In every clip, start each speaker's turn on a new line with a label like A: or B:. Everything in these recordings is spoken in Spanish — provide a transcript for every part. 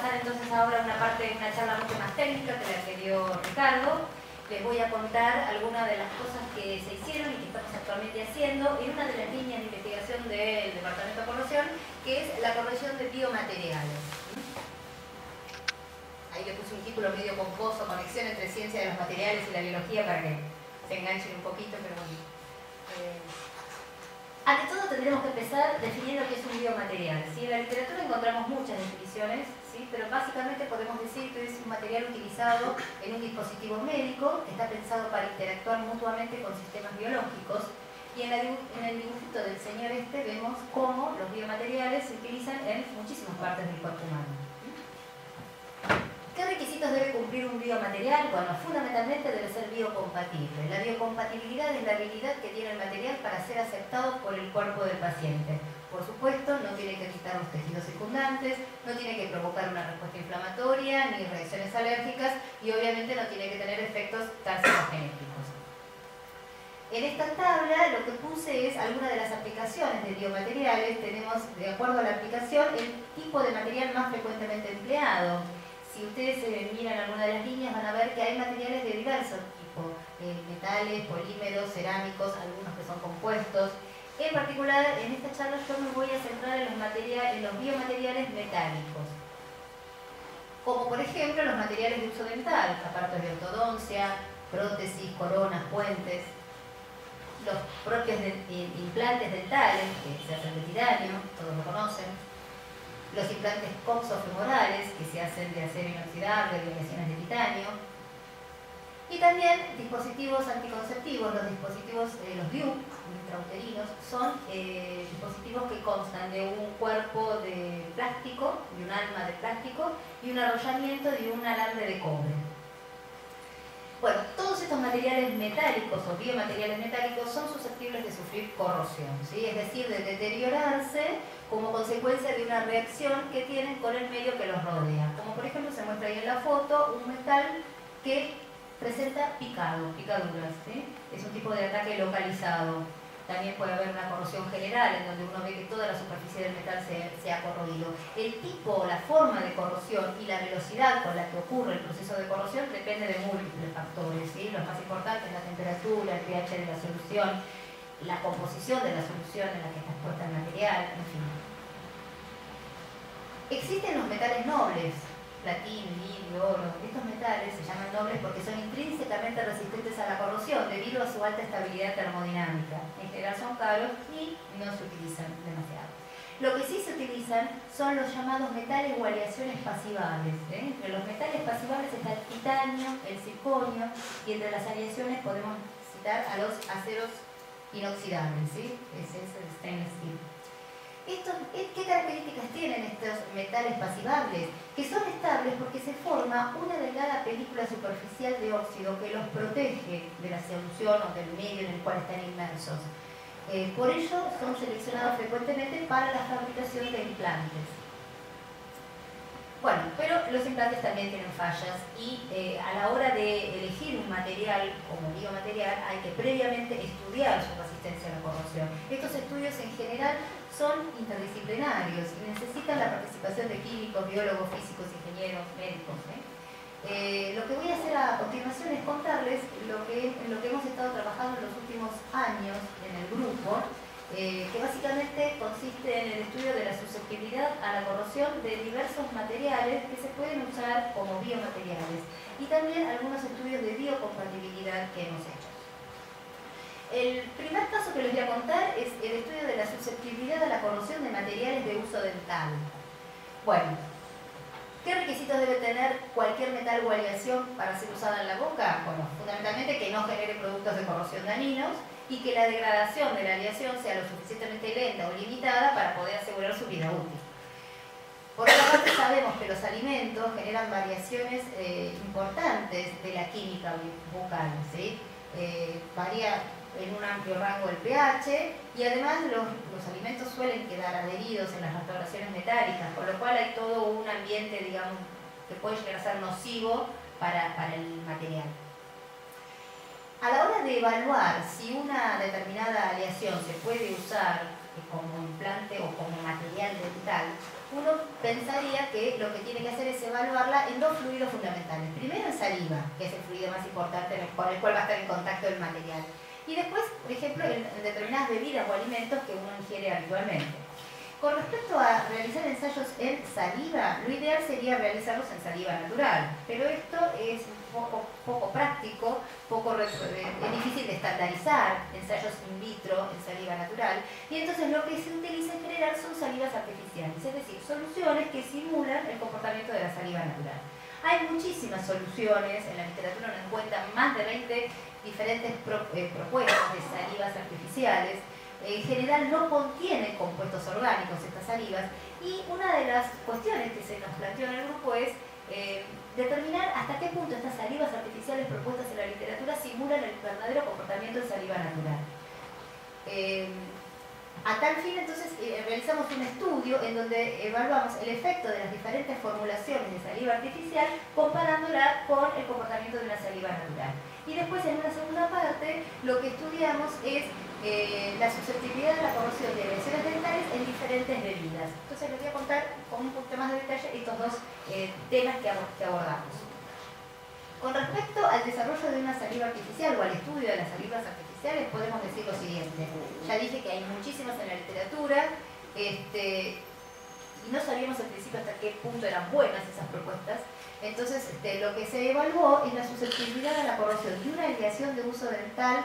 A: pasar entonces ahora a una charla mucho más técnica que la que dio Ricardo. Les voy a contar algunas de las cosas que se hicieron y que estamos actualmente haciendo en una de las líneas de investigación del Departamento de Corrosión, que es la corrosión de biomateriales. Ahí le puse un título medio pomposo, Conexión entre ciencia de los materiales y la biología, para que se enganchen un poquito, pero bueno. Ante todo tendremos que empezar definiendo qué es un biomaterial, ¿sí? En la literatura encontramos muchas definiciones, ¿sí? Pero básicamente podemos decir que es un material utilizado en un dispositivo médico que está pensado para interactuar mutuamente con sistemas biológicos. Y en el dibujito del señor vemos cómo los biomateriales se utilizan en muchísimas partes del cuerpo humano. ¿Qué requisitos debe cumplir un biomaterial? Bueno, fundamentalmente debe ser biocompatible. La biocompatibilidad es la habilidad que tiene el material para ser aceptado por el cuerpo del paciente. Por supuesto, no tiene que quitar los tejidos circundantes, no tiene que provocar una respuesta inflamatoria ni reacciones alérgicas y obviamente no tiene que tener efectos carcinogénicos. En esta tabla lo que puse es algunas de las aplicaciones de biomateriales. Tenemos, de acuerdo a la aplicación, el tipo de material más frecuentemente empleado. Si ustedes miran alguna de las líneas van a ver que hay materiales de diversos tipos, metales, polímeros, cerámicos, algunos que son compuestos. En particular, en esta charla yo me voy a centrar en los biomateriales metálicos, como por ejemplo los materiales de uso dental, aparatos de ortodoncia, prótesis, coronas, puentes, los propios implantes dentales que se hacen de titanio, todos lo conocen. Los implantes coxofemorales, que se hacen de acero inoxidable, de aleaciones de titanio. Y también dispositivos anticonceptivos, los dispositivos, los DIU, intrauterinos, son dispositivos que constan de un cuerpo de plástico, de un alma de plástico, y un arrollamiento de un alambre de cobre. Bueno, todos estos materiales metálicos o biomateriales metálicos son susceptibles de sufrir corrosión, ¿sí? Es decir, de deteriorarse como consecuencia de una reacción que tienen con el medio que los rodea. Como por ejemplo se muestra ahí en la foto un metal que presenta picaduras, ¿sí? Es un tipo de ataque localizado. También puede haber una corrosión general, en donde uno ve que toda la superficie del metal se ha corroído. El tipo, la forma de corrosión y la velocidad con la que ocurre el proceso de corrosión depende de múltiples factores, ¿sí? Los más importantes, la temperatura, el pH de la solución, la composición de la solución en la que está expuesta el material, en fin. Existen los metales nobles, platino, litio, oro. Estos metales se llaman nobles porque son intrínsecamente resistentes a la corrosión debido a su alta estabilidad termodinámica. En general son caros y no se utilizan demasiado. Lo que sí se utilizan son los llamados metales o aleaciones pasivables. Entre los metales pasivables está el titanio, el circonio, y entre las aleaciones podemos citar a los aceros inoxidables, ¿sí? Ese es el stainless steel. ¿Qué características tienen estos metales pasivables? Que son estables porque se forma una delgada película superficial de óxido que los protege de la solución o del medio en el cual están inmersos. Por ello son seleccionados frecuentemente para la fabricación de implantes. Bueno, pero los implantes también tienen fallas y a la hora de elegir un material como biomaterial hay que previamente estudiar su resistencia a la corrosión. Estos estudios en general son interdisciplinarios y necesitan la participación de químicos, biólogos, físicos, ingenieros, médicos. Lo que voy a hacer a continuación es contarles en lo que hemos estado trabajando en los últimos años en el grupo, que básicamente consiste en el estudio de la susceptibilidad a la corrosión de diversos materiales que se pueden usar como biomateriales y también algunos estudios de biocompatibilidad que hemos hecho. El primer caso que les voy a contar es el estudio de la susceptibilidad a la corrosión de materiales de uso dental. Bueno, ¿qué requisitos debe tener cualquier metal o aleación para ser usada en la boca? Bueno, fundamentalmente que no genere productos de corrosión dañinos y que la degradación de la aleación sea lo suficientemente lenta o limitada para poder asegurar su vida útil. Por otra parte, sabemos que los alimentos generan variaciones importantes de la química bucal, ¿sí? Varía en un amplio rango el pH y además los alimentos suelen quedar adheridos en las restauraciones metálicas, con lo cual hay todo un ambiente, digamos, que puede llegar a ser nocivo para el material. A la hora de evaluar si una determinada aleación se puede usar como implante o como material dental, uno pensaría que lo que tiene que hacer es evaluarla en dos fluidos fundamentales. Primero en saliva, que es el fluido más importante con el cual va a estar en contacto el material. Y después, por ejemplo, en determinadas bebidas o alimentos que uno ingiere habitualmente. Con respecto a realizar ensayos en saliva, lo ideal sería realizarlos en saliva natural, pero esto es poco práctico, es difícil de estandarizar ensayos in vitro en saliva natural, y entonces lo que se utiliza en general son salivas artificiales, es decir, soluciones que simulan el comportamiento de la saliva natural. Hay muchísimas soluciones, en la literatura uno encuentra más de 20 diferentes propuestas de salivas artificiales. En general no contienen compuestos orgánicos estas salivas, y una de las cuestiones que se nos planteó en el grupo es determinar hasta qué punto estas salivas artificiales propuestas en la literatura simulan el verdadero comportamiento de saliva natural. A tal fin, entonces, realizamos un estudio en donde evaluamos el efecto de las diferentes formulaciones de saliva artificial comparándola con el comportamiento de una saliva natural. Y después, en una segunda parte, lo que estudiamos es la susceptibilidad de la corrosión de lesiones dentales en diferentes bebidas. Entonces les voy a contar con un poquito más de detalle estos dos temas que abordamos. Con respecto al desarrollo de una saliva artificial o al estudio de las salivas artificiales, podemos decir lo siguiente. Ya dije que hay muchísimas en la literatura, y no sabíamos al principio hasta qué punto eran buenas esas propuestas. Entonces, lo que se evaluó es la susceptibilidad a la corrosión de una aleación de uso dental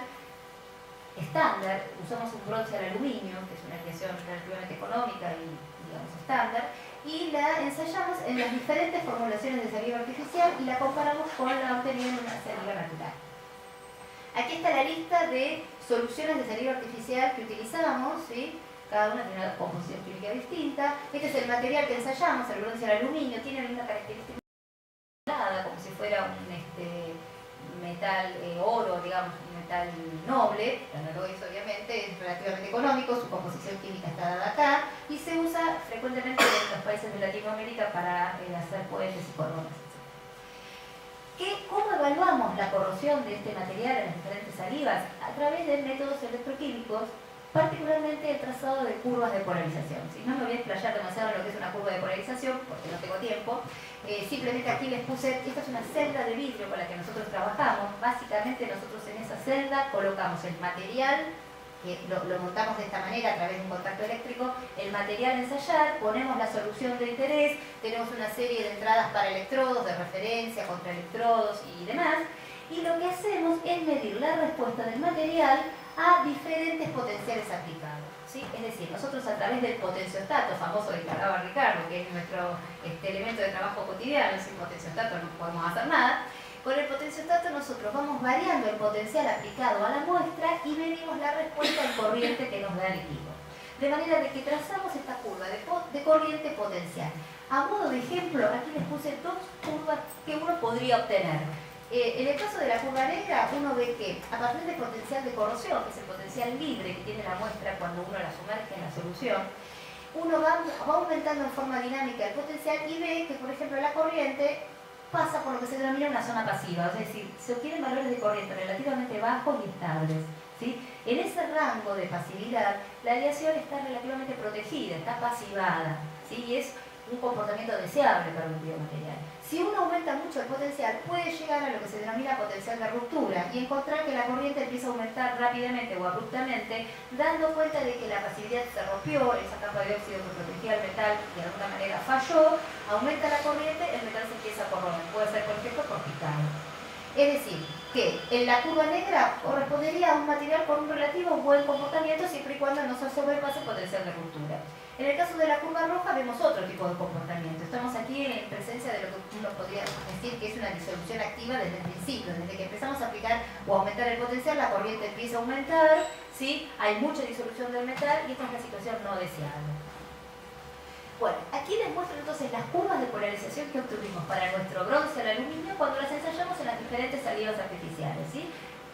A: estándar. Usamos un bronce al aluminio, que es una aleación relativamente económica y, digamos, estándar, y la ensayamos en las diferentes formulaciones de saliva artificial y la comparamos con la obtenida en una saliva natural. Aquí está la lista de soluciones de saliva artificial que utilizamos, ¿sí? Cada una tiene una composición química distinta. Este es el material que ensayamos, el bronce al aluminio, tiene la misma característica, como si fuera un metal oro, digamos, un metal noble, pero no lo es obviamente, es relativamente económico, su composición química está dada acá, y se usa frecuentemente en los países de Latinoamérica para hacer puentes y coronas. ¿Cómo evaluamos la corrosión de este material en las diferentes salivas? A través de métodos electroquímicos, particularmente el trazado de curvas de polarización. Si no me voy a explayar demasiado en lo que es una curva de polarización, porque no tengo tiempo, simplemente aquí les puse, esta es una celda de vidrio con la que nosotros trabajamos. Básicamente nosotros en esa celda colocamos el material, que lo montamos de esta manera a través de un contacto eléctrico, el material a ensayar, ponemos la solución de interés, tenemos una serie de entradas para electrodos, de referencia, contraelectrodos y demás, y lo que hacemos es medir la respuesta del material a diferentes potenciales aplicados, ¿sí? Es decir, nosotros a través del potenciostato, famoso que hablaba Ricardo, que es nuestro elemento de trabajo cotidiano, sin potenciostato no podemos hacer nada. Con el potenciostato nosotros vamos variando el potencial aplicado a la muestra y medimos la respuesta en corriente que nos da el equipo. De manera de que trazamos esta curva de corriente potencial. A modo de ejemplo, aquí les puse dos curvas que uno podría obtener. En el caso de la curva negra, uno ve que a partir del potencial de corrosión, que es el potencial libre que tiene la muestra cuando uno la sumerge en la solución, uno va aumentando en forma dinámica el potencial y ve que, por ejemplo, la corriente pasa por lo que se denomina una zona pasiva, es decir, se obtienen valores de corriente relativamente bajos y estables, ¿sí? En ese rango de pasividad, la aleación está relativamente protegida, está pasivada, ¿sí? Y es un comportamiento deseable para un biomaterial. Si uno aumenta mucho el potencial, puede llegar a lo que se denomina potencial de ruptura y encontrar que la corriente empieza a aumentar rápidamente o abruptamente, dando cuenta de que la pasividad se rompió, esa capa de óxido que protegía el metal de alguna manera falló, aumenta la corriente, el metal se empieza a corroer, puede ser por ejemplo por picado. Es decir, que en la curva negra correspondería a un material con un relativo buen comportamiento siempre y cuando no se sobrepase el potencial de ruptura. En el caso de la curva roja vemos otro tipo de comportamiento. Estamos aquí en presencia de lo que uno podría decir que es una disolución activa desde el principio. Desde que empezamos a aplicar o aumentar el potencial, la corriente empieza a aumentar, ¿sí? Hay mucha disolución del metal y esta es una situación no deseable. Bueno, aquí les muestro entonces las curvas de polarización que obtuvimos para nuestro bronce al aluminio cuando las ensayamos en las diferentes salivas artificiales, ¿sí?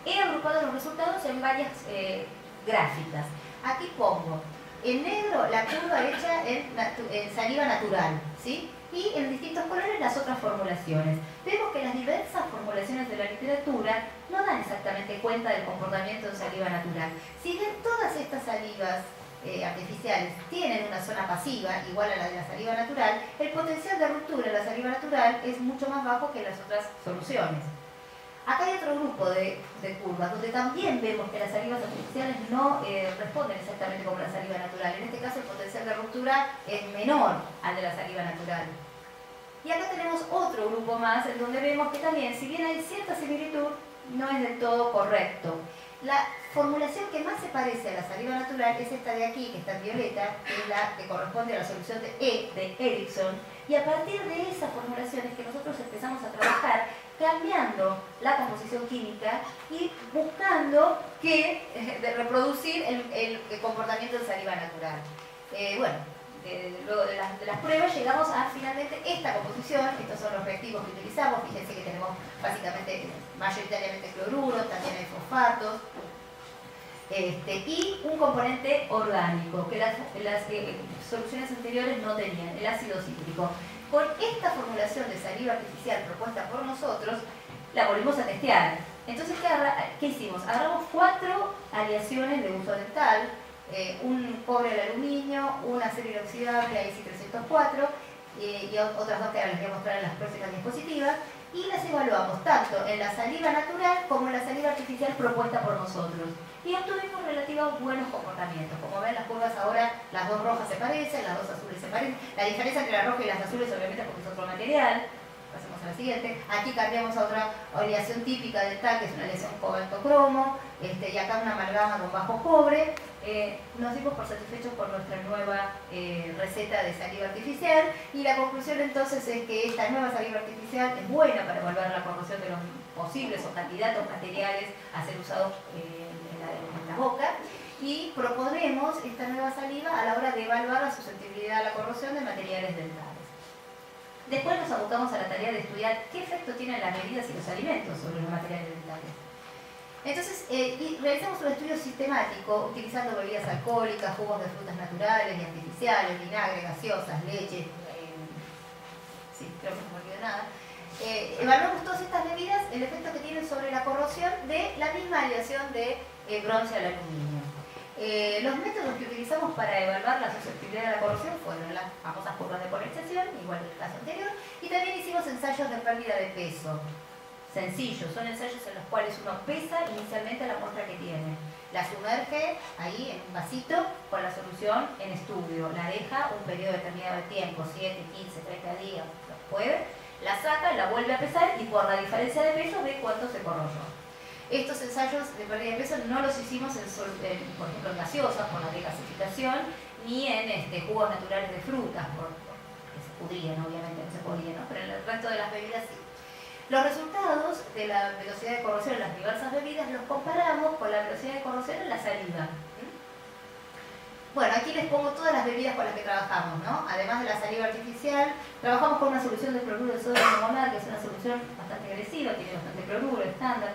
A: He agrupado los resultados en varias gráficas. Aquí pongo en negro la curva hecha en saliva natural, ¿sí? Y en distintos colores las otras formulaciones. Vemos que las diversas formulaciones de la literatura no dan exactamente cuenta del comportamiento en saliva natural. Si bien todas estas salivas artificiales tienen una zona pasiva igual a la de la saliva natural, el potencial de ruptura en la saliva natural es mucho más bajo que en las otras soluciones. Acá hay otro grupo de curvas donde también vemos que las salivas artificiales no responden exactamente como la saliva natural. En este caso el potencial de ruptura es menor al de la saliva natural. Y acá tenemos otro grupo más en donde vemos que también, si bien hay cierta similitud, no es del todo correcto. La formulación que más se parece a la saliva natural es esta de aquí, que está en violeta, que es la que corresponde a la solución de E de Erickson. Y a partir de esa formulación es que nosotros empezamos a trabajar cambiando la composición química y buscando reproducir el comportamiento de saliva natural. Luego de las pruebas llegamos a finalmente esta composición. Estos son los reactivos que utilizamos. Fíjense que tenemos básicamente, mayoritariamente cloruros, también hay fosfatos, y un componente orgánico que las soluciones anteriores no tenían, el ácido cítrico. Con esta formulación de saliva artificial propuesta por nosotros, la volvimos a testear. Entonces, ¿qué hicimos? Agarramos 4 aleaciones de uso dental, un cobre al aluminio, un acero inoxidable, ahí sí 304, y otras 2 que ahora les voy a mostrar en las próximas diapositivas, y las evaluamos tanto en la saliva natural como en la saliva artificial propuesta por nosotros. Y obtuvimos relativamente buenos comportamientos. Como ven, las curvas ahora, las 2 rojas se parecen, las 2 azules se parecen. La diferencia entre la roja y las azules obviamente porque es otro material. Pasemos a la siguiente. Aquí cambiamos a otra aleación típica del TAC, que es una aleación cobalto-cromo, y acá una amalgama con bajo cobre. Nos dimos por satisfechos por nuestra nueva receta de saliva artificial, y la conclusión entonces es que esta nueva saliva artificial es buena para evaluar la corrosión de los posibles o candidatos materiales a ser usados en la boca, y proponemos esta nueva saliva a la hora de evaluar la susceptibilidad a la corrosión de materiales dentales. Después nos abocamos a la tarea de estudiar qué efecto tienen las bebidas y los alimentos sobre los materiales dentales. Entonces, realizamos un estudio sistemático utilizando bebidas alcohólicas, jugos de frutas naturales y artificiales, vinagre, gaseosas, leche, sí, creo que no me olvido nada. Evaluamos todas estas bebidas, el efecto que tienen sobre la corrosión de la misma aleación de bronce al aluminio. Los métodos que utilizamos para evaluar la susceptibilidad a la corrosión fueron las famosas curvas de polarización, igual que el caso anterior, y también hicimos ensayos de pérdida de peso. Sencillos, son ensayos en los cuales uno pesa inicialmente la muestra que tiene, la sumerge ahí en un vasito con la solución en estudio, la deja un periodo determinado de tiempo, 7, 15, 30 días, puede, la saca, la vuelve a pesar y por la diferencia de peso ve cuánto se corroyó. Estos ensayos de pérdida de peso no los hicimos por ejemplo, en gaseosas, por la regasificación, ni en jugos naturales de frutas, porque se pudrían, obviamente no se podía, ¿no? Pero en el resto de las bebidas sí. Los resultados de la velocidad de corrosión en las diversas bebidas los comparamos con la velocidad de corrosión en la saliva. Bueno, aquí les pongo todas las bebidas con las que trabajamos, ¿no? Además de la saliva artificial, trabajamos con una solución de cloruro de sodio molar, que es una solución bastante agresiva, tiene bastante cloruro, estándar,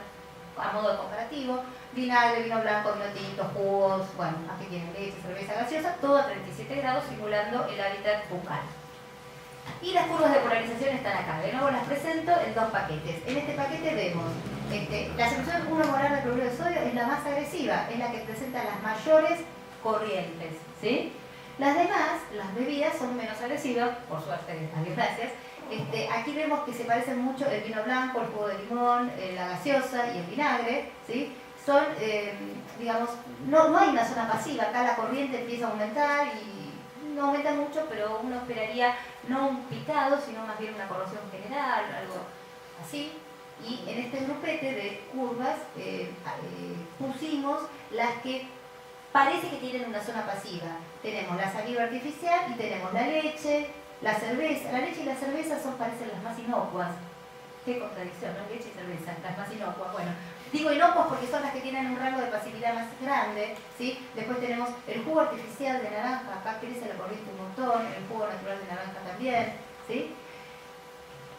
A: a modo de comparativo, vinagre, vino blanco, vino tinto, jugos, bueno, aquí tienen leche, cerveza gaseosa, todo a 37 grados, simulando el hábitat bucal. Y las curvas de polarización están acá. De nuevo las presento en 2 paquetes. En este paquete vemos la solución 1 molar de cloruro de sodio es la más agresiva, es la que presenta las mayores corrientes, ¿sí? Las demás, las bebidas, son menos agresivas, por suerte, adiós, gracias. Aquí vemos que se parecen mucho el vino blanco, el jugo de limón, la gaseosa y el vinagre, ¿sí? Son, digamos, no hay una zona pasiva, acá la corriente empieza a aumentar y no aumenta mucho, pero uno esperaría no un picado, sino más bien una corrosión general, algo así. Y en este grupete de curvas pusimos las que parece que tienen una zona pasiva. Tenemos la saliva artificial y tenemos la leche, la cerveza. La leche y la cerveza parecen las más inocuas. Qué contradicción, ¿no? Leche y cerveza, las más inocuas. Bueno, digo inocuas porque son las que tienen un rango de pasividad más grande, ¿sí? Después tenemos el jugo artificial de naranja, acá crece la corriente un montón, el jugo natural de naranja también, ¿sí?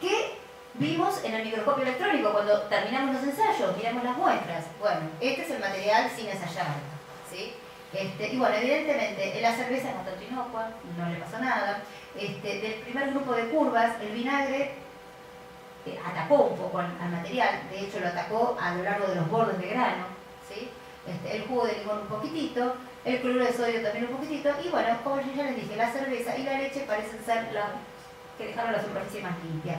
A: ¿Qué vimos en el microscopio electrónico cuando terminamos los ensayos? Miramos las muestras. Bueno, este es el material sin ensayar, ¿sí? Y bueno, evidentemente, la cerveza es bastante inocua, no le pasó nada. Del primer grupo de curvas, el vinagre atacó un poco al material, de hecho lo atacó a lo largo de los bordes de grano, ¿sí? El jugo de limón un poquitito, el cloruro de sodio también un poquitito, y bueno, como yo ya les dije, la cerveza y la leche parecen ser las que dejaron la superficie más limpia.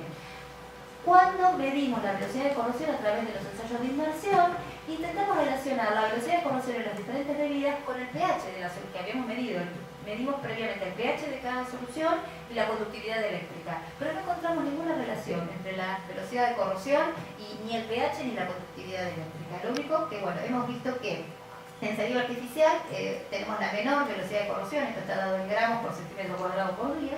A: Cuando medimos la velocidad de corrosión a través de los ensayos de inmersión, intentamos relacionar la velocidad de corrosión en las diferentes bebidas con el pH de la solución que habíamos medido. Medimos previamente el pH de cada solución y la conductividad eléctrica, pero no encontramos ninguna relación entre la velocidad de corrosión y ni el pH ni la conductividad eléctrica. Lo único que, bueno, hemos visto que en saliva artificial tenemos la menor velocidad de corrosión, esto está dado en gramos por centímetro cuadrado por día,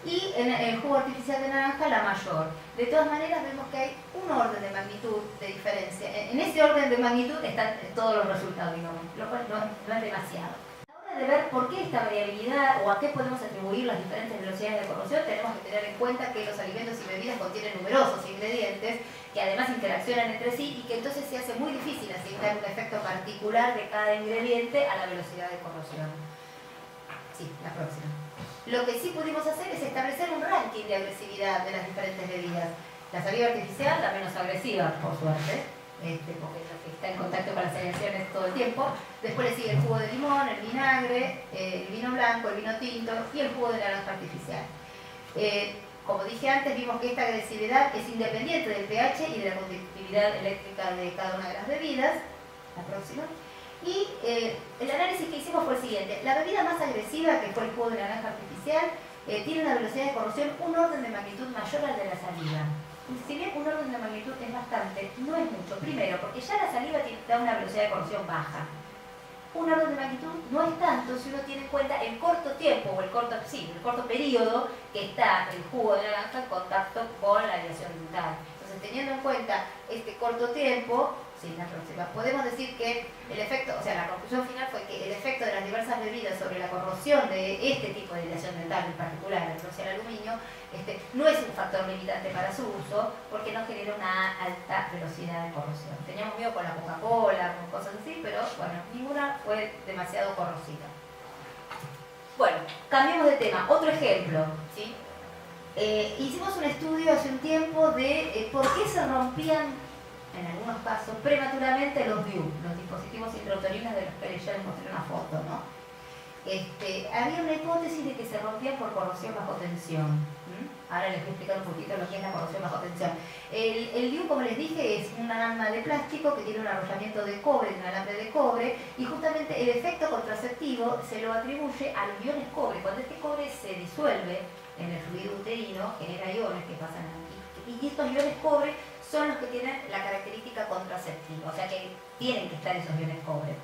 A: y en el jugo artificial de naranja la mayor. De todas maneras vemos que hay un orden de magnitud de diferencia. En ese orden de magnitud están todos los resultados, digamos, lo cual no es demasiado. A la hora de ver por qué esta variabilidad o a qué podemos atribuir las diferentes velocidades de corrosión, tenemos que tener en cuenta que los alimentos y bebidas contienen numerosos ingredientes que además interaccionan entre sí y que entonces se hace muy difícil asignar un efecto particular de cada ingrediente a la velocidad de corrosión. Sí, la próxima. Lo que sí pudimos hacer es establecer un ranking de agresividad de las diferentes bebidas. La saliva artificial, la menos agresiva, por suerte, porque está en contacto con las aleaciones todo el tiempo. Después le sigue el jugo de limón, el vinagre, el vino blanco, el vino tinto y el jugo de naranja artificial. Como dije antes, vimos que esta agresividad es independiente del pH y de la conductividad eléctrica de cada una de las bebidas. La próxima. Y el análisis que hicimos fue el siguiente. La bebida más agresiva, que fue el jugo de naranja artificial, tiene una velocidad de corrosión un orden de magnitud mayor al de la saliva. Si bien un orden de magnitud es bastante, no es mucho. Primero, porque ya la saliva da una velocidad de corrosión baja. Un orden de magnitud no es tanto si uno tiene en cuenta el corto tiempo, o el corto periodo que está el jugo de naranja en contacto con la aleación dental. Entonces, teniendo en cuenta este corto tiempo, sí, la próxima, podemos decir que el efecto, o sea, la conclusión final fue que el efecto de las diversas bebidas sobre la corrosión de este tipo de aleación dental, en particular el bronce al aluminio, no es un factor limitante para su uso porque no genera una alta velocidad de corrosión. Teníamos miedo con la Coca-Cola, con cosas así, pero bueno, ninguna fue demasiado corrosiva. Bueno, cambiemos de tema. Otro ejemplo, ¿sí? Hicimos un estudio hace un tiempo de por qué se rompían, en algunos casos, prematuramente los DIU, los dispositivos intrauterinos de los que ya les mostré una foto, ¿no? Había una hipótesis de que se rompían por corrosión bajo tensión. Ahora les voy a explicar un poquito lo que es la corrosión bajo tensión. El DIU, como les dije, es un arma de plástico que tiene un arrollamiento de cobre, de un alambre de cobre, y justamente el efecto contraceptivo se lo atribuye a los iones cobre. Cuando este cobre se disuelve en el fluido uterino, genera iones que pasan aquí. Y estos iones cobre son los que tienen la característica contraceptiva, o sea que tienen que estar esos iones cobre.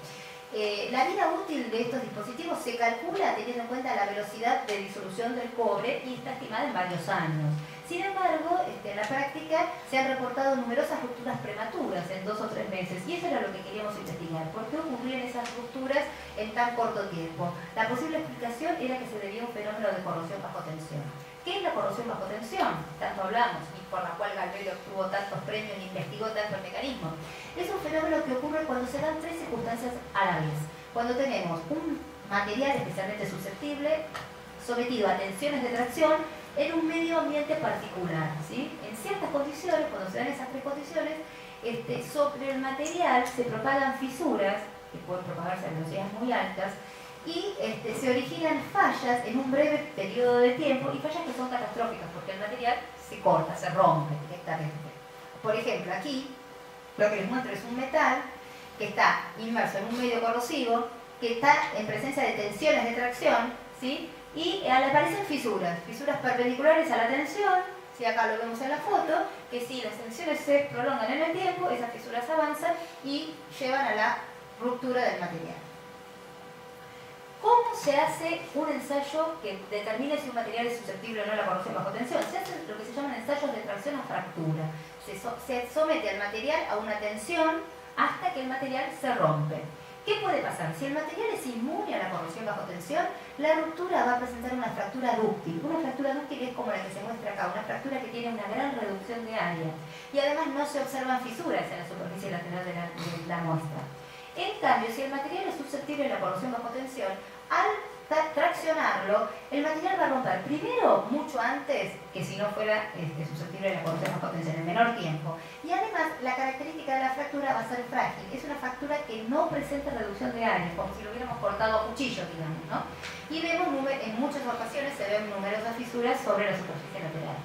A: La vida útil de estos dispositivos se calcula teniendo en cuenta la velocidad de disolución del cobre y está estimada en varios años. Sin embargo, en la práctica se han reportado numerosas rupturas prematuras en 2 o 3 meses y eso era lo que queríamos investigar. ¿Por qué ocurrían esas rupturas en tan corto tiempo? La posible explicación era que se debía a un fenómeno de corrosión bajo tensión. ¿Qué es la corrosión bajo tensión? Tanto hablamos y por la cual Galvez obtuvo tantos premios e investigó tanto el mecanismo. Es un fenómeno que ocurre cuando se dan 3 circunstancias a la vez. Cuando tenemos un material especialmente susceptible sometido a tensiones de tracción en un medio ambiente particular, ¿sí? En ciertas condiciones, cuando se dan esas 3 condiciones, sobre el material se propagan fisuras, que pueden propagarse a velocidades muy altas, y se originan fallas en un breve periodo de tiempo, y fallas que son catastróficas, porque el material se corta, se rompe directamente. Por ejemplo, aquí, lo que les muestro es un metal que está inmerso en un medio corrosivo, que está en presencia de tensiones de tracción, ¿sí? Y aparecen fisuras perpendiculares a la tensión, ¿sí? Acá lo vemos en la foto, que si las tensiones se prolongan en el tiempo, esas fisuras avanzan y llevan a la ruptura del material. ¿Cómo se hace un ensayo que determine si un material es susceptible o no a la corrosión bajo tensión? Se hacen lo que se llaman ensayos de tracción a fractura. Se somete al material a una tensión hasta que el material se rompe. ¿Qué puede pasar? Si el material es inmune a la corrosión bajo tensión, la ruptura va a presentar una fractura dúctil. Una fractura dúctil es como la que se muestra acá, una fractura que tiene una gran reducción de área. Y además no se observan fisuras en la superficie lateral de la muestra. En cambio, si el material es susceptible a la corrosión bajo tensión, al traccionarlo, el material va a romper primero mucho antes que si no fuera susceptible de la corrosión más potencial, en menor tiempo. Y además la característica de la fractura va a ser frágil, es una fractura que no presenta reducción de área, como si lo hubiéramos cortado a cuchillo, digamos, ¿no? Y vemos en muchas ocasiones se ven numerosas fisuras sobre la superficie lateral.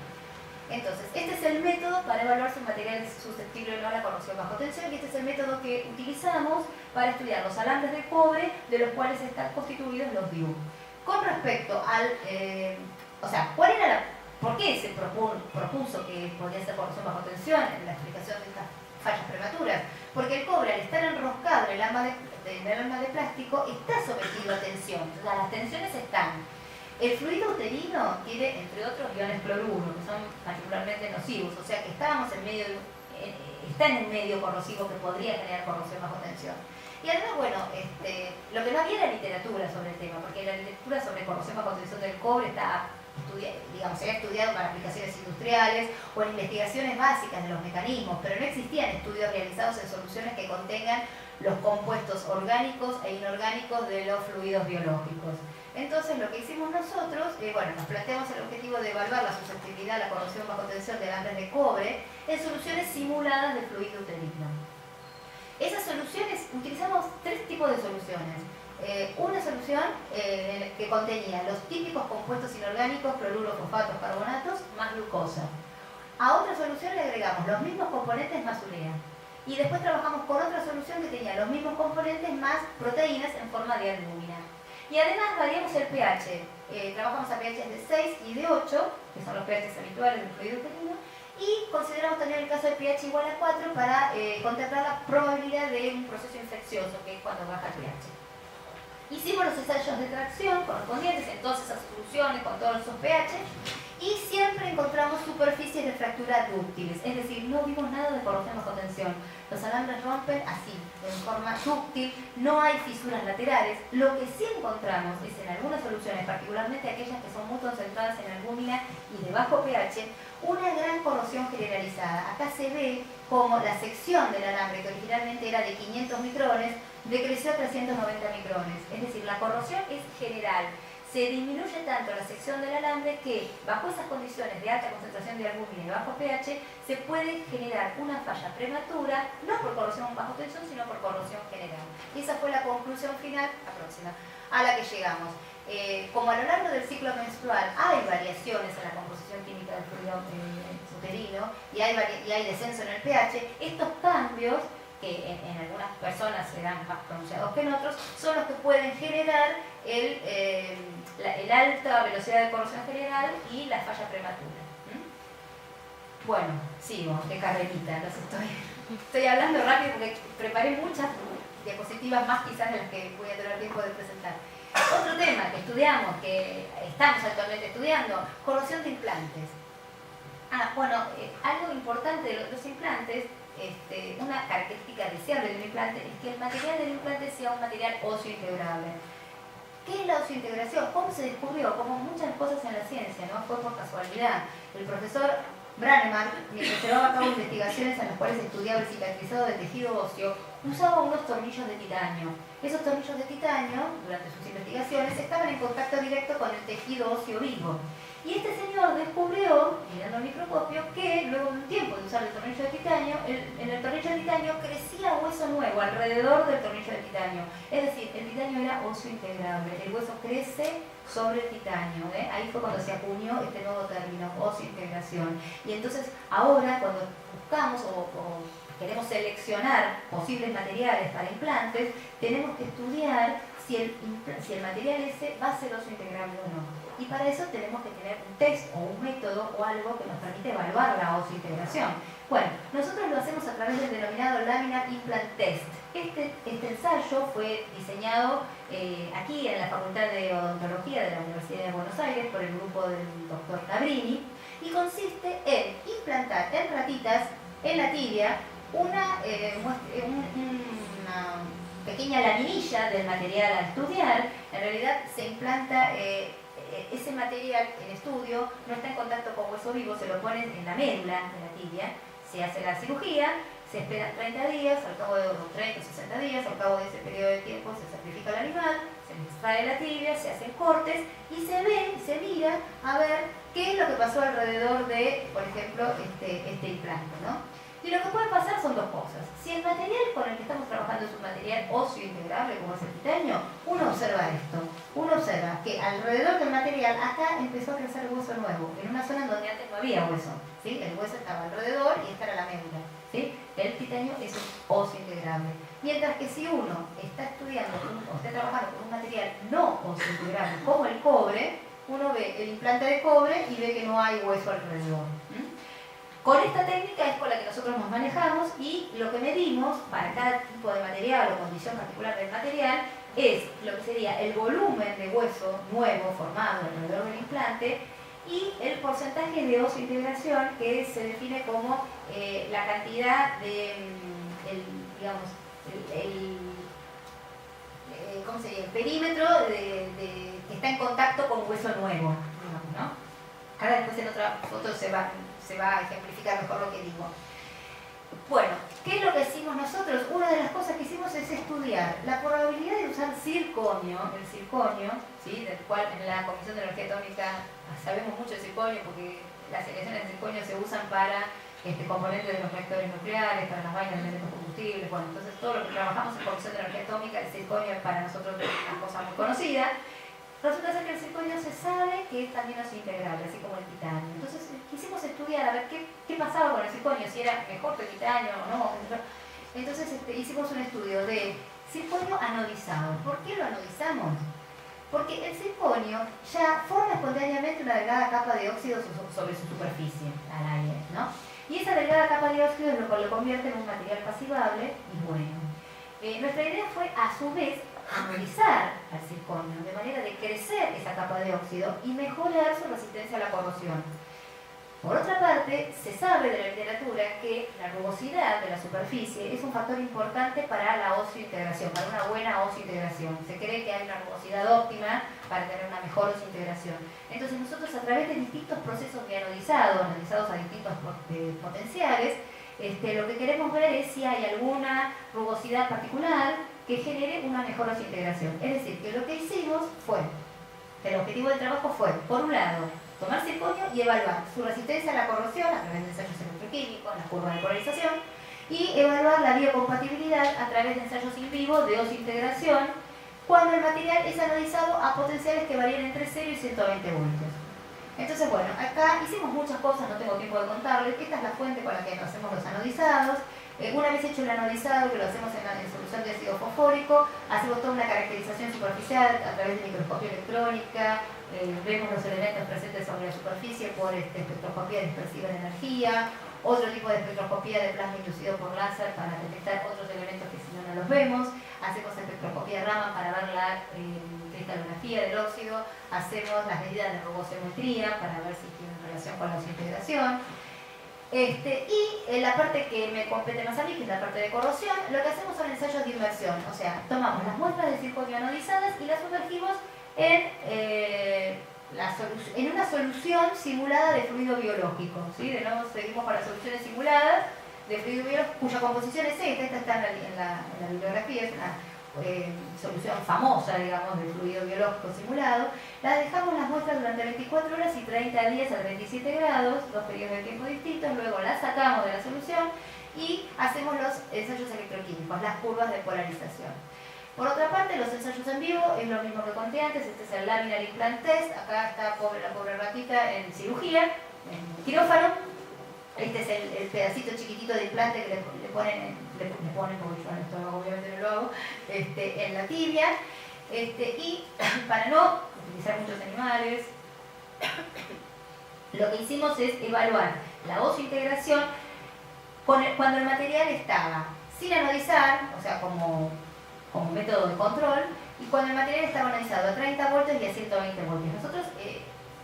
A: Entonces, este es el método para evaluar si un material es susceptible o no a la corrosión bajo tensión, y este es el método que utilizamos para estudiar los alambres de cobre de los cuales están constituidos los DIU. Con respecto al, ¿por qué se propuso que podía ser corrosión bajo tensión en la explicación de estas fallas prematuras? Porque el cobre, al estar enroscado en el alma de plástico, está sometido a tensión, o sea, las tensiones están. El fluido uterino tiene, entre otros, iones cloruro, que son particularmente nocivos, o sea que está en un medio corrosivo que podría generar corrosión bajo tensión. Y además, bueno, lo que no había era literatura sobre el tema, porque la literatura sobre corrosión bajo tensión del cobre se había estudiado para aplicaciones industriales o en investigaciones básicas de los mecanismos, pero no existían estudios realizados en soluciones que contengan los compuestos orgánicos e inorgánicos de los fluidos biológicos. Entonces lo que hicimos nosotros, nos planteamos el objetivo de evaluar la susceptibilidad a la corrosión bajo tensión de alambres de cobre en soluciones simuladas de fluido uterino. Esas soluciones, utilizamos tres tipos de soluciones. Una solución que contenía los típicos compuestos inorgánicos, cloruro, fosfatos, carbonatos, más glucosa. A otra solución le agregamos los mismos componentes más urea. Y después trabajamos con otra solución que tenía los mismos componentes más proteínas en forma de albúmina. Y además variamos el pH. Trabajamos a pH de 6 y de 8, que son los pH habituales del fluido uterino, y consideramos también el caso de pH igual a 4 para contemplar la probabilidad de un proceso infeccioso, que es cuando baja el pH. Hicimos los ensayos de tracción correspondientes en todas esas soluciones con todos esos pH, y siempre encontramos superficies de fractura dúctiles, es decir, no vimos nada de corrosión bajo tensión. Los alambres rompen así, en forma dúctil, no hay fisuras laterales. Lo que sí encontramos es en algunas soluciones, particularmente aquellas que son muy concentradas en albúmina y de bajo pH, una gran corrosión generalizada. Acá se ve como la sección del alambre, que originalmente era de 500 micrones, decreció a 390 micrones. Es decir, la corrosión es general. Se disminuye tanto la sección del alambre que, bajo esas condiciones de alta concentración de albúmina y de bajo pH, se puede generar una falla prematura, no por corrosión bajo tensión, sino por corrosión general. Y esa fue la conclusión final, a la que llegamos. Como a lo largo del ciclo menstrual hay variaciones en la composición química del fluido uterino y hay descenso en el pH, estos cambios, que en algunas personas serán más pronunciados que en otros, son los que pueden generar el alta velocidad de corrosión general y la falla prematura. Bueno, sigo, de carrerita, estoy hablando rápido porque preparé muchas diapositivas más quizás de las que voy a tener tiempo de presentar. Otro tema que estudiamos, que estamos actualmente estudiando, corrosión de implantes. Algo importante de los implantes, una característica deseable de un implante es que el material del implante sea un material óseo integrable. ¿Qué es la osseointegración? ¿Cómo se descubrió? Como muchas cosas en la ciencia, ¿no? Fue por casualidad. El profesor Branneman, mientras llevaba a cabo investigaciones en las cuales estudiaba el cicatrizado de tejido óseo, usaba unos tornillos de titanio. Esos tornillos de titanio, durante sus investigaciones, estaban en contacto directo con el tejido óseo vivo. Y este señor descubrió, mirando el microscopio, que luego de un tiempo de usar el tornillo de titanio, en el tornillo de titanio crecía hueso nuevo alrededor del tornillo de titanio. Es decir, el titanio era óseo integrable, el hueso crece sobre el titanio. Ahí fue cuando se acuñó este nuevo término, osseointegración. Y entonces ahora cuando buscamos o queremos seleccionar posibles materiales para implantes, tenemos que estudiar si el material ese va a ser osseointegrable o no. Y para eso tenemos que tener un test o un método o algo que nos permite evaluar la osseointegración. Bueno, nosotros lo hacemos a través del denominado Laminar Implant Test. Este ensayo fue diseñado aquí en la Facultad de Odontología de la Universidad de Buenos Aires por el grupo del doctor Cabrini y consiste en implantar en ratitas en la tibia una pequeña laminilla del material a estudiar. En realidad se implanta ese material en estudio, no está en contacto con hueso vivo, se lo ponen en la médula de la tibia, se hace la cirugía, Se esperan 30 días, al cabo de 30 o 60 días, al cabo de ese periodo de tiempo se sacrifica el animal, se le extrae la tibia, se hacen cortes y se ve, se mira a ver qué es lo que pasó alrededor de, por ejemplo, este implante, ¿no? Y lo que puede pasar son dos cosas. Si el material con el que estamos trabajando es un material óseo integrable, como es el titanio, uno observa esto. Uno observa que alrededor del material, acá empezó a crecer hueso nuevo, en una zona donde antes no había hueso, ¿sí? El hueso estaba alrededor y esta era la médula, ¿sí? El titanio es un óseo integrable. Mientras que si uno está estudiando o está trabajando con un material no óseo integrable, como el cobre, uno ve el implante de cobre y ve que no hay hueso alrededor. Con esta técnica es con la que nosotros nos manejamos y lo que medimos para cada tipo de material o condición particular del material es lo que sería el volumen de hueso nuevo formado alrededor del implante y el porcentaje de integración que se define como la cantidad de, ¿cómo sería? El perímetro que está en contacto con hueso nuevo, digamos, ¿no? Ahora después en otra foto se va a ejemplificar mejor lo que digo. Bueno, ¿qué es lo que hicimos nosotros? Una de las cosas que hicimos es estudiar la probabilidad de usar circonio, el circonio, ¿sí? Del cual en la Comisión de Energía Atómica sabemos mucho de circonio porque las aleaciones de circonio se usan para componentes de los reactores nucleares, para las vainas de elementos combustibles. Bueno, entonces todo lo que trabajamos en Comisión de Energía Atómica, el circonio es para nosotros una cosa muy conocida. Resulta ser que el circonio se sabe que es también óseo integrable, así como el titanio. Entonces quisimos estudiar a ver qué pasaba con el circonio, si era mejor que el titanio o no. Entonces hicimos un estudio de circonio anodizado. ¿Por qué lo anodizamos? Porque el circonio ya forma espontáneamente una delgada capa de óxido sobre su superficie, al aire, ¿no? Y esa delgada capa de óxido es lo que lo convierte en un material pasivable y bueno. Nuestra idea fue, a su vez, anodizar al circonio, de manera de crecer esa capa de óxido y mejorar su resistencia a la corrosión. Por otra parte, se sabe de la literatura que la rugosidad de la superficie es un factor importante para la oseointegración, para una buena oseointegración. Se cree que hay una rugosidad óptima para tener una mejor oseointegración. Entonces nosotros a través de distintos procesos de anodizados a distintos potenciales, lo que queremos ver es si hay alguna rugosidad particular que genere una mejor oseointegración. Es decir, que lo que hicimos fue, el objetivo del trabajo fue, por un lado, tomar circonio y evaluar su resistencia a la corrosión a través de ensayos electroquímicos, la curva de polarización, y evaluar la biocompatibilidad a través de ensayos in vivo de oseointegración cuando el material es anodizado a potenciales que varían entre 0 y 120 voltios. Entonces, bueno, acá hicimos muchas cosas, no tengo tiempo de contarles. Esta es la fuente con la que hacemos los anodizados. Una vez hecho el anodizado, que lo hacemos en solución de ácido fosfórico, hacemos toda una caracterización superficial a través de microscopía electrónica, vemos los elementos presentes sobre la superficie por espectroscopía dispersiva de energía, otro tipo de espectroscopía de plasma inducido por láser para detectar otros elementos que si no, no los vemos, hacemos espectroscopía Raman para ver la cristalografía del óxido, hacemos las medidas de rugosiometría para ver si tienen relación con la oseointegración. Y la parte que me compete más a mí, que es la parte de corrosión, lo que hacemos son ensayos de inmersión, o sea, tomamos las muestras de circonio anodizadas y las sumergimos en una solución simulada de fluido biológico, ¿sí? De nuevo seguimos para soluciones simuladas de fluido biológico cuya composición es esta está en la bibliografía, es una solución famosa, digamos, de fluido biológico simulado. La dejamos las muestras durante 24 horas y 30 días a 37 grados, dos periodos de tiempo distintos, luego las sacamos de la solución y hacemos los ensayos electroquímicos, las curvas de polarización. Por otra parte, los ensayos en vivo es lo mismo que conté antes. Este es el Laminar Implant Test. Acá está la pobre ratita en cirugía, en quirófano. Este es el pedacito chiquitito de implante que le ponen, porque yo esto obviamente no lo hago, en la tibia. Y para no utilizar muchos animales, lo que hicimos es evaluar la oseointegración cuando el material estaba sin anodizar, o sea, como método de control, y cuando el material estaba anodizado a 30 voltios y a 120 voltios. Nosotros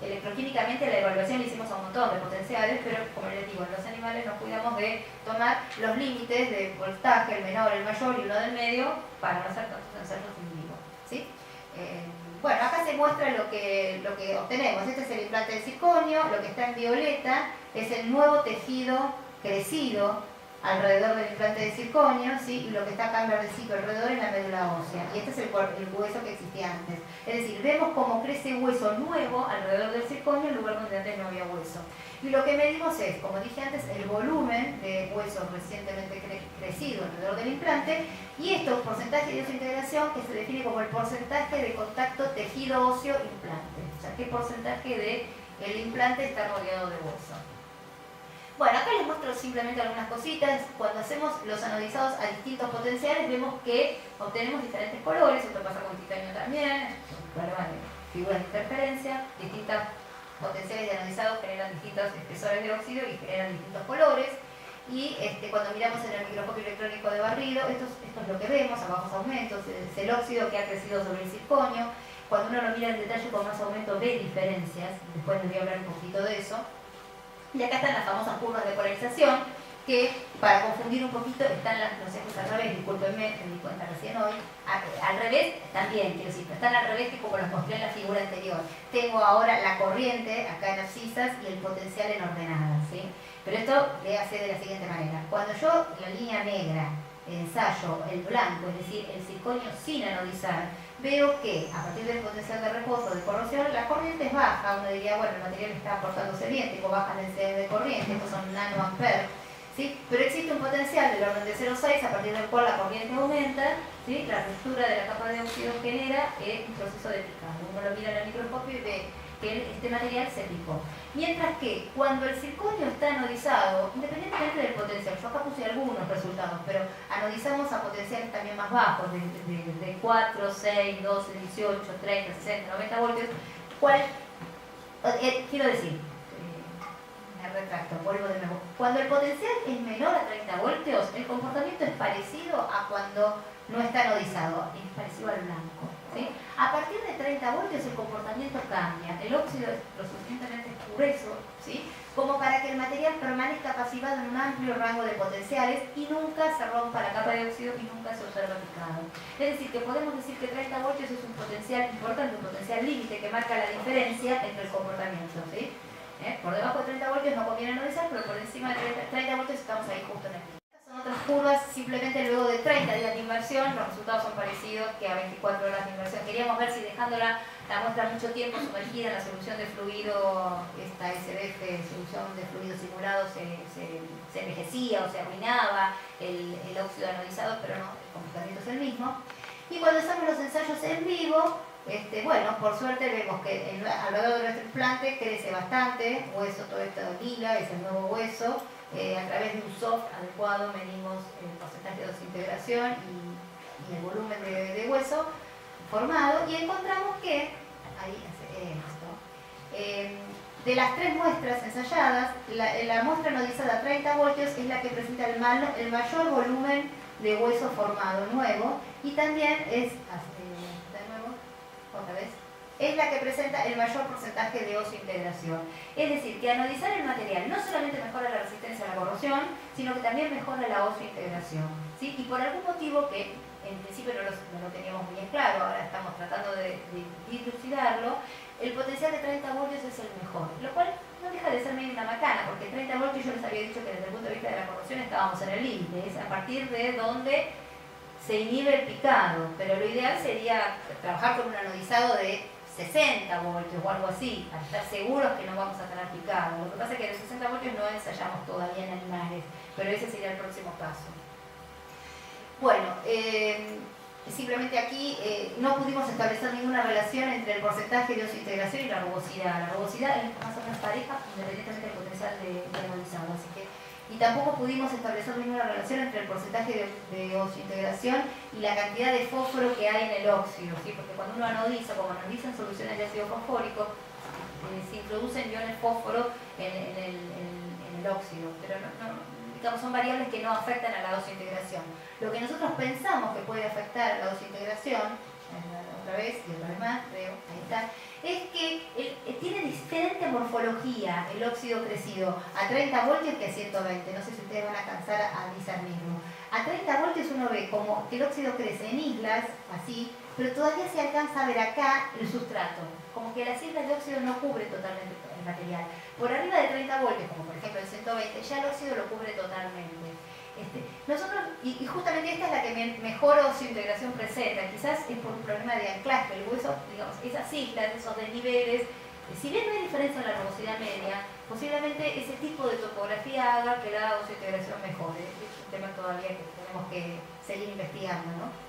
A: electroquímicamente la evaluación la hicimos a un montón de potenciales, pero como les digo, en los animales nos cuidamos de tomar los límites de voltaje, el menor, el mayor y uno del medio, para no hacer tantos ensayos en vivo, ¿sí? Bueno, acá se muestra lo que obtenemos. Este es el implante de circonio, lo que está en violeta es el nuevo tejido crecido alrededor del implante de circonio, ¿sí? Y lo que está acá en verdecito alrededor es la médula ósea. Y este es el hueso que existía antes. Es decir, vemos cómo crece hueso nuevo alrededor del circonio en lugar donde antes no había hueso. Y lo que medimos es, como dije antes, el volumen de hueso recientemente crecido alrededor del implante, y esto, porcentaje de desintegración, que se define como el porcentaje de contacto tejido óseo-implante. O sea, qué porcentaje del implante está rodeado de hueso. Bueno, acá les muestro simplemente algunas cositas. Cuando hacemos los anodizados a distintos potenciales, vemos que obtenemos diferentes colores. Esto pasa con titanio también, figuras de interferencia. Distintas potenciales de anodizado generan distintos espesores de óxido y generan distintos colores. Y cuando miramos en el microscopio electrónico de barrido, esto es lo que vemos, a bajos aumentos, es el óxido que ha crecido sobre el circonio. Cuando uno lo mira en detalle con más aumento ve diferencias, después les voy a hablar un poquito de eso. Y acá están las famosas curvas de polarización, que para confundir un poquito están los ejes al revés, discúlpenme, me di cuenta recién hoy, al revés también, quiero decir, están al revés que como los mostré en la figura anterior. Tengo ahora la corriente acá en abscisas y el potencial en ordenadas, ¿sí? Pero esto le hace de la siguiente manera. Cuando yo la línea negra ensayo el blanco, es decir, el circonio sin anodizar, veo que a partir del potencial de reposo de corrosión, la corriente es baja. Uno diría, bueno, el material está aportándose bien, tengo baja densidad de corriente, estos son nanoamperes, ¿sí? Pero existe un potencial del orden de 0,6 a partir del cual la corriente aumenta, ¿sí? La ruptura de la capa de óxido genera un proceso de picado. Uno lo mira en el microscopio y ve que este material se picó. Mientras que cuando el circonio está anodizado, independientemente del potencial, yo acá puse algunos resultados, pero anodizamos a potenciales también más bajos, de 4, 6, 12, 18, 30, 60, 90 voltios, quiero decir, me retracto, vuelvo de nuevo. Cuando el potencial es menor a 30 voltios, el comportamiento es parecido a cuando no está anodizado, es parecido al blanco, ¿sí? A partir de 30 voltios el comportamiento cambia, el óxido es lo suficientemente grueso, ¿sí? Como para que el material permanezca pasivado en un amplio rango de potenciales y nunca se rompa la capa de óxido y nunca se observa picado. Es decir, que podemos decir que 30 voltios es un potencial importante, un potencial límite que marca la diferencia entre el comportamiento, ¿sí? Por debajo de 30 voltios no conviene anodizar, pero por encima de 30 voltios estamos ahí justo en el pico. Son otras curvas, simplemente luego de 30 días de inmersión, los resultados son parecidos que a 24 horas de inmersión. Queríamos ver si dejándola la muestra mucho tiempo sumergida en la solución de fluido, esta SBF, solución de fluido simulado, se envejecía o se arruinaba el óxido anodizado, pero no, el comportamiento es el mismo. Y cuando hacemos los ensayos en vivo, bueno, por suerte vemos que alrededor de nuestro implante crece bastante hueso, todo esto lila, es el nuevo hueso. A través de un soft adecuado medimos el porcentaje de desintegración y el volumen de hueso formado y encontramos que, ahí hace esto, de las 3 muestras ensayadas, la muestra anodizada a 30 voltios es la que presenta el mayor volumen de hueso formado nuevo y también es, de nuevo, otra vez, es la que presenta el mayor porcentaje de osiointegración. Es decir, que anodizar el material no solamente mejora la resistencia a la corrosión, sino que también mejora la osiointegración, ¿sí? Y por algún motivo que en principio no lo teníamos muy en claro, ahora estamos tratando de dilucidarlo, el potencial de 30 voltios es el mejor, lo cual no deja de ser medio una macana, porque 30 voltios yo les había dicho que desde el punto de vista de la corrosión estábamos en el límite, es a partir de donde se inhibe el picado, pero lo ideal sería trabajar con un anodizado de 60 voltios o algo así, para estar seguros que no vamos a tener picado. Lo que pasa es que los 60 voltios no ensayamos todavía en animales, pero ese sería el próximo paso. Bueno, simplemente aquí no pudimos establecer ninguna relación entre el porcentaje de osiointegración y la rugosidad. La rugosidad es más o menos pareja independientemente del potencial de anodizado, así que y tampoco pudimos establecer ninguna relación entre el porcentaje de osiointegración y la cantidad de fósforo que hay en el óxido, ¿sí? Porque cuando uno anodiza, como anodizan soluciones de ácido fosfórico, se introducen iones fósforo en el óxido, pero digamos, son variables que no afectan a la osiointegración. Lo que nosotros pensamos que puede afectar a la osiointegración, otra vez y otra vez más, creo, ahí está, es que tiene diferente morfología el óxido crecido a 30 voltios que a 120. No sé si ustedes van a alcanzar a discernirlo. A 30 voltios uno ve como que el óxido crece en islas, así, pero todavía se alcanza a ver acá el sustrato. Como que las islas de óxido no cubren totalmente el material. Por arriba de 30 voltios, como por ejemplo el 120, ya el óxido lo cubre totalmente. Nosotros, y justamente esta es la que mejor osseointegración presenta, quizás es por un problema de anclaje, el hueso, digamos, esas islas, esos desniveles, si bien no hay diferencia en la rugosidad media, posiblemente ese tipo de topografía haga que la osseointegración mejore. Es un tema todavía que tenemos que seguir investigando, ¿no?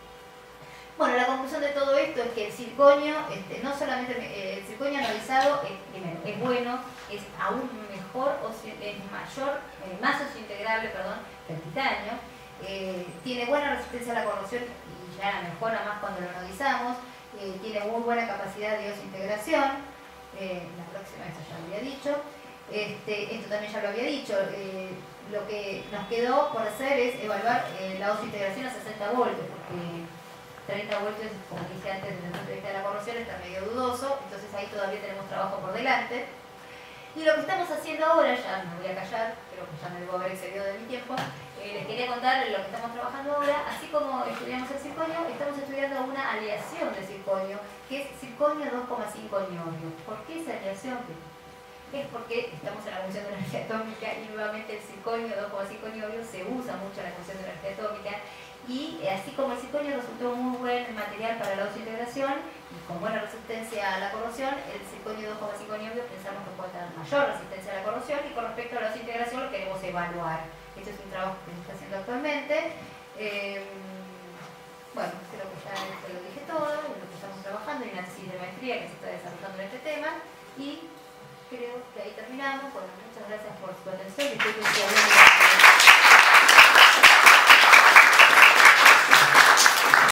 A: Bueno, la conclusión de todo esto es que el circonio, no solamente el circonio anodizado, primero, es bueno, es aún mejor, es mayor, más osseointegrable, perdón, que el titanio, tiene buena resistencia a la corrosión y ya mejora más cuando lo anodizamos, tiene muy buena capacidad de osseointegración, la próxima, esto ya lo había dicho, esto también ya lo había dicho, lo que nos quedó por hacer es evaluar la osseointegración a 60 voltios, porque 30 voltios, como dije antes, desde el punto de vista de la corrosión está medio dudoso, entonces ahí todavía tenemos trabajo por delante. Y lo que estamos haciendo ahora, ya me voy a callar, creo que ya me debo haber excedido de mi tiempo, les quería contar lo que estamos trabajando ahora. Así como estudiamos el circonio, estamos estudiando una aleación de circonio, que es circonio 2,5 niobio. ¿Por qué esa aleación? Es porque estamos en la función de energía atómica y nuevamente el circonio 2,5 niobio se usa mucho en la función de energía atómica. Y así como el circonio resultó muy buen material para la osseointegración y con buena resistencia a la corrosión, el circonio 2,5 niobio pensamos que puede tener mayor resistencia a la corrosión, y con respecto a la osseointegración lo queremos evaluar. Este es un trabajo que se está haciendo actualmente. Bueno, creo que ya te lo dije todo, en lo que estamos trabajando, hay una tesis de maestría que se está desarrollando en este tema, y creo que ahí terminamos. Bueno, muchas gracias por su atención.